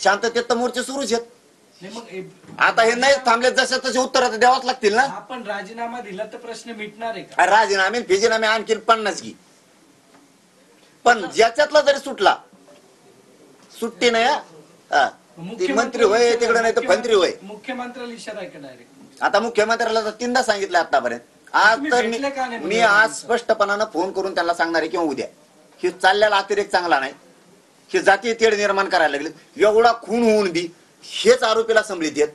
शांततेत तर मोर्चे सुरूच आहेत. आता हे नाही थांबले जसे तसे उत्तर आता द्यावाच लागतील ना. आपण राजीनामा दिला तर प्रश्न मिटणार आहे का? राजीनामे फिजीनामे आणखी 50 की, पण ज्याच्यातला जरी सुटला सुट्टी नाही. मंत्री होय तिकडे नाही तर मंत्री होय. मुख्यमंत्र्याला इशारा आहे का डायरेक्ट? आता मुख्यमंत्र्याला तर 3दा सांगितलं आतापर्यंत. आज तर मी आज स्पष्टपणानं फोन करून त्यांना सांगणार आहे किंवा उद्या हे चाललेला अतिरेक चांगला नाही. हे जातीय तेढ निर्माण करायला लागले. एवढा खून होऊन बी हेच आरोपीला संभलित आहेत,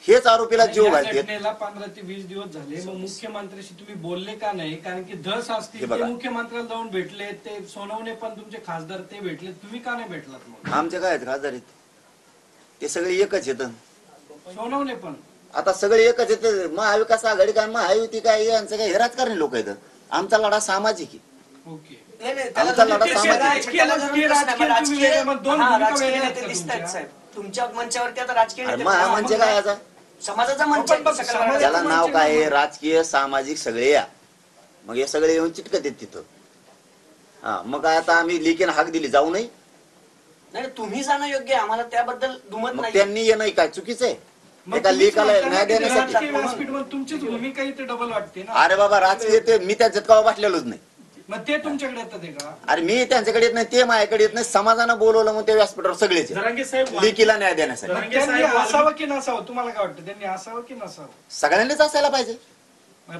हेच आरोपीला जीव घालतात. 15 ते 20 दिवस झाले, मग मुख्यमंत्र्याशी तुम्ही बोलले का नाही? कारण की धस असतील ते मुख्यमंत्र्याला जाऊन भेटले, ते सोनवणे पण तुमचे खासदार ते भेटले, तुम्ही का नाही भेटलात? मग आमचे काय आहेत खासदार आहेत ते सगळे एकच येत. सोनवणे पण आता सगळे एकच येत. महाविकास आघाडी काय महायुती काय यांचं काय हे राजकारणी लोक आहेत. आमचा लढा सामाजिक आहे. ओके. आमचा लढा सामाजिक. तुमच्या मंचावरती आता राजकीय म्हणजे काय याचा समाजाचा मंच त्याला नाव काय आहे? राजकीय सामाजिक सगळे या. मग हे सगळे येऊन चिटकत आहेत तिथं. मग काय आता आम्ही लेखीन हाक दिली जाऊ नये? नाही, तुम्ही जाणं योग्य आहे, आम्हाला त्याबद्दल दुमत नाही. त्यांनी येणं काय चुकीचं आहे? एका लेखाला न्याय देण्यासाठी तुमचीच भूमिका इथे डबल वाटते ना. अरे बाबा राजकीय ते मी त्याच्यात कवा बसलेलोच नाही. मग ते तुमच्याकडे येतात का? अरे मी त्यांच्याकडे येत नाही, ते माझ्याकडे येत नाही. समाजानं बोलवलं मग ते व्यासपीठावर सगळेच लेखीला न्याय देण्यासाठी. असावं की नसावं? तुम्हाला काय वाटतं, त्यांनी असावं की नसावं? सगळ्यांनीच असायला पाहिजे.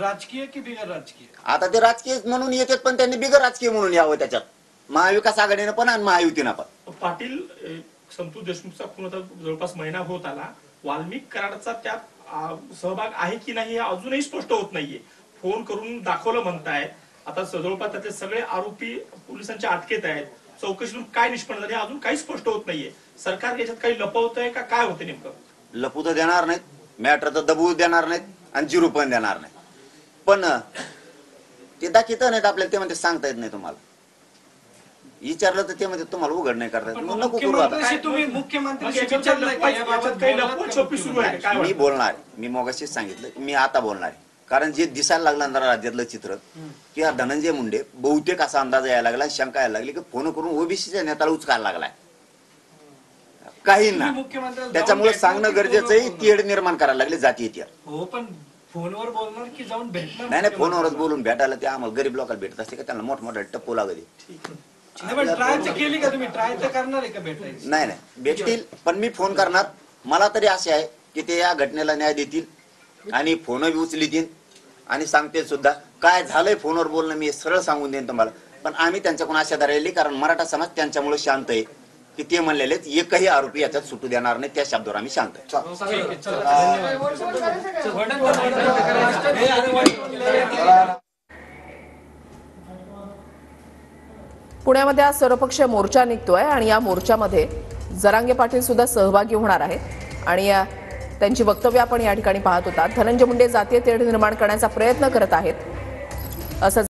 राजकीय की बिगर राजकीय? आता ते राजकीय म्हणून येतात, पण त्यांनी बिगर राजकीय म्हणून यावं त्याच्यात. महाविकास आघाडीनं पण आणि महायुतीनं पण. पाटील संतोष देशमुखचा खून आता जवळपास महिना होत आला. वाल्मिक कराडचा त्यात सहभाग आहे की नाही हे अजूनही स्पष्ट होत नाहीये. फोन करून दाखवलं म्हणताय. आता जवळपास त्यातले सगळे आरोपी पोलिसांच्या अटकेत आहेत. चौकशीतून काय निष्पन्न झाले अजून काही स्पष्ट होत नाहीये. सरकार याच्यात काही लपवतंय का काय होते नेमकं? लपू तर देणार नाहीत, मॅटर तर दबवू देणार नाहीत आणि जिरू पण देणार नाही. पण ते दाखित नाहीत आपल्याला. ते म्हणते सांगता येत नाही तुम्हाला. विचारलं तर ते म्हणजे तुम्हाला उघड नाही करतात. नको करू आता. मी बोलणार. मी मगाशीच सांगितलं मी आता बोलणार आहे. कारण जे दिसायला लागलं ना राज्यातलं चित्र की हा धनंजय मुंडे बहुतेक असा अंदाज यायला लागला, शंका यायला लागली की फोन करून ओबीसीच्या नेत्याला उचकायला लागलाय काही ना. त्याच्यामुळे सांगणं गरजेचं आहे. तेढ निर्माण करायला लागले जातीय तेढ. हो, पण फोनवर बोलणार की जाऊन भेटणार? नाही नाही, फोनवरच बोलून भेटायला. ते आम्हाला गरीब लोकांना भेटत असते का? त्यांना मोठमोठा टप्पू लागले. केली का तुम्ही? ट्राय तर करणार आहे का भेटायची? नाही नाही, भेटतील पण मी फोन करणार. मला तरी असे आहे की ते या घटनेला न्याय देतील आणि फोन बी उचलतील आणि सांगतील सुद्धा. काय झालंय फोनवर बोलणं मी सरळ सांगून देईन तुम्हाला. पण आम्ही त्यांच्याकडून आशा धरायली, कारण मराठा समाज त्यांच्यामुळे शांत आहे की ते म्हणलेले एकही आरोपी याच्यात सुटू देणार नाही. त्या शब्दावर आम्ही शांत आहे. पुण्यामध्ये आज सर्वपक्षीय मोर्चा निघतोय आणि या मोर्चामध्ये जरांगे पाटील सुद्धा सहभागी होणार आहेत आणि त्यांची वक्तव्य आपण या ठिकाणी पाहत होता. धनंजय मुंडे जातीय तेढ निर्माण करण्याचा प्रयत्न करत आहेत असं